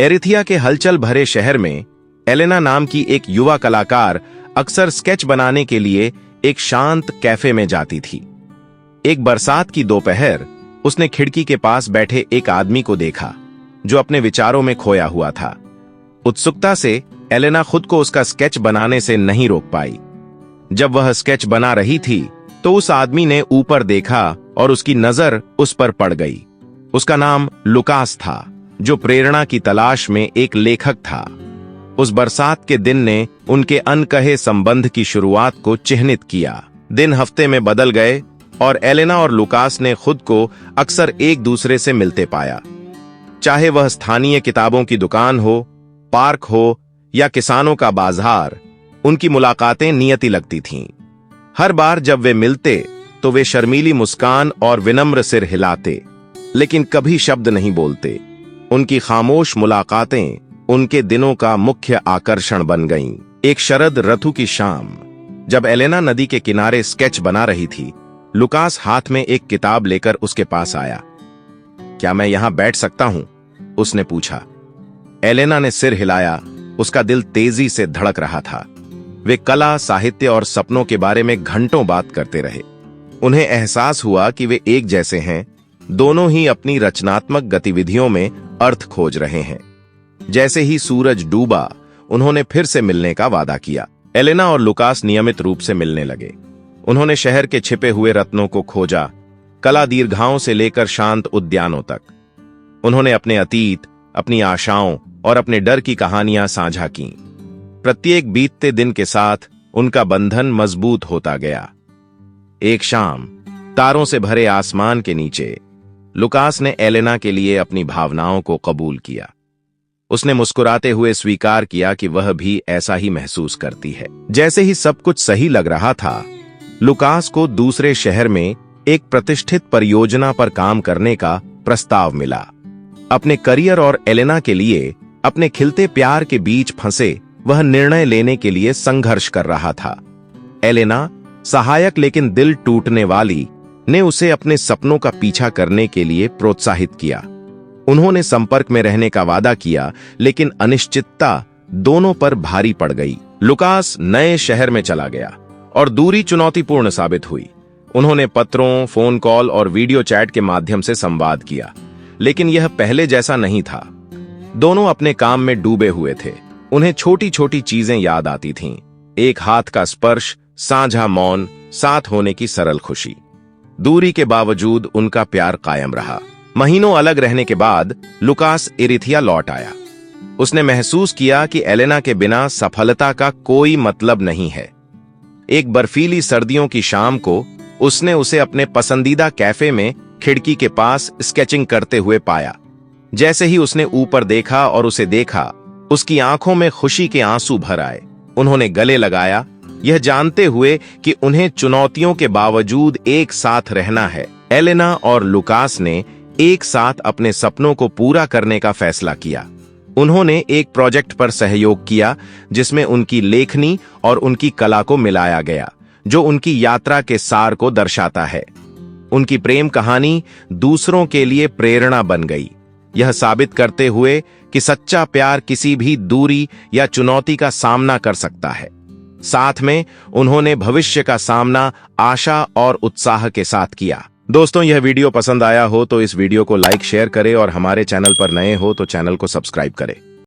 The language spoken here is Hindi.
एरिथिया के हलचल भरे शहर में एलेना नाम की एक युवा कलाकार अक्सर स्केच बनाने के लिए एक शांत कैफे में जाती थी। एक बरसात की दोपहर उसने खिड़की के पास बैठे एक आदमी को देखा जो अपने विचारों में खोया हुआ था। उत्सुकता से एलेना खुद को उसका स्केच बनाने से नहीं रोक पाई। जब वह स्केच बना रही थी तो उस आदमी ने ऊपर देखा और उसकी नजर उस पर पड़ गई। उसका नाम लुकास था, जो प्रेरणा की तलाश में एक लेखक था। उस बरसात के दिन ने उनके अनकहे संबंध की शुरुआत को चिह्नित किया। दिन हफ्ते में बदल गए और एलेना और लुकास ने खुद को अक्सर एक दूसरे से मिलते पाया। चाहे वह स्थानीय किताबों की दुकान हो, पार्क हो या किसानों का बाजार, उनकी मुलाकातें नियति लगती थीं। हर बार जब वे मिलते तो वे शर्मीली मुस्कान और विनम्र सिर हिलाते, लेकिन कभी शब्द नहीं बोलते। उनकी खामोश मुलाकातें उनके दिनों का मुख्य आकर्षण बन गईं। एक शरद ऋतु की शाम, जब एलेना नदी के किनारे स्केच बना रही थी, लुकास हाथ में एक किताब लेकर उसके पास आया। क्या मैं यहां बैठ सकता हूं? उसने पूछा। एलेना ने सिर हिलाया। उसका दिल तेजी से धड़क रहा था। वे कला, साहित्य और सपनों के बारे में घंटों बात करते रहे। उन्हें एहसास हुआ कि वे एक जैसे हैं, दोनों ही अपनी रचनात्मक गतिविधियों में अर्थ खोज रहे हैं। जैसे ही सूरज डूबा, उन्होंने फिर से मिलने का वादा किया। एलेना और लुकास नियमित रूप से मिलने लगे। उन्होंने शहर के छिपे हुए रत्नों को खोजा, कला दीर्घाओं से लेकर शांत उद्यानों तक। उन्होंने अपने अतीत, अपनी आशाओं और अपने डर की कहानियां साझा कीं। प्रत्येक बीतते दिन के साथ उनका बंधन मजबूत होता गया। एक शाम, तारों से भरे आसमान के नीचे, लुकास ने एलेना के लिए अपनी भावनाओं को कबूल किया। उसने मुस्कुराते हुए स्वीकार किया कि वह भी ऐसा ही महसूस करती है। जैसे ही सब कुछ सही लग रहा था, लुकास को दूसरे शहर में एक प्रतिष्ठित परियोजना पर काम करने का प्रस्ताव मिला। अपने करियर और एलेना के लिए अपने खिलते प्यार के बीच फंसे वह निर्णय लेने के लिए संघर्ष कर रहा था। एलेना, सहायक लेकिन दिल टूटने वाली, ने उसे अपने सपनों का पीछा करने के लिए प्रोत्साहित किया। उन्होंने संपर्क में रहने का वादा किया, लेकिन अनिश्चितता दोनों पर भारी पड़ गई। लुकास नए शहर में चला गया और दूरी चुनौतीपूर्ण साबित हुई। उन्होंने पत्रों, फोन कॉल और वीडियो चैट के माध्यम से संवाद किया, लेकिन यह पहले जैसा नहीं था। दोनों अपने काम में डूबे हुए थे। उन्हें छोटी छोटी चीजें याद आती थीं। एक हाथ का स्पर्श, साझा मौन, साथ होने की सरल खुशी। दूरी के बावजूद उनका प्यार कायम रहा। महीनों अलग रहने के बाद लुकास एरिथिया लौट आया। उसने महसूस किया कि एलेना के बिना सफलता का कोई मतलब नहीं है। एक बर्फीली सर्दियों की शाम को उसने उसे अपने पसंदीदा कैफे में खिड़की के पास स्केचिंग करते हुए पाया। जैसे ही उसने ऊपर देखा और उसे देखा, उसकी आंखों में खुशी के आंसू भर आए। उन्होंने गले लगाया, यह जानते हुए कि उन्हें चुनौतियों के बावजूद एक साथ रहना है। एलेना और लुकास ने एक साथ अपने सपनों को पूरा करने का फैसला किया। उन्होंने एक प्रोजेक्ट पर सहयोग किया जिसमें उनकी लेखनी और उनकी कला को मिलाया गया, जो उनकी यात्रा के सार को दर्शाता है। उनकी प्रेम कहानी दूसरों के लिए प्रेरणा बन गई, यह साबित करते हुए कि सच्चा प्यार किसी भी दूरी या चुनौती का सामना कर सकता है। साथ में उन्होंने भविष्य का सामना आशा और उत्साह के साथ किया। दोस्तों, यह वीडियो पसंद आया हो तो इस वीडियो को लाइक, शेयर करें और हमारे चैनल पर नए हो तो चैनल को सब्सक्राइब करें।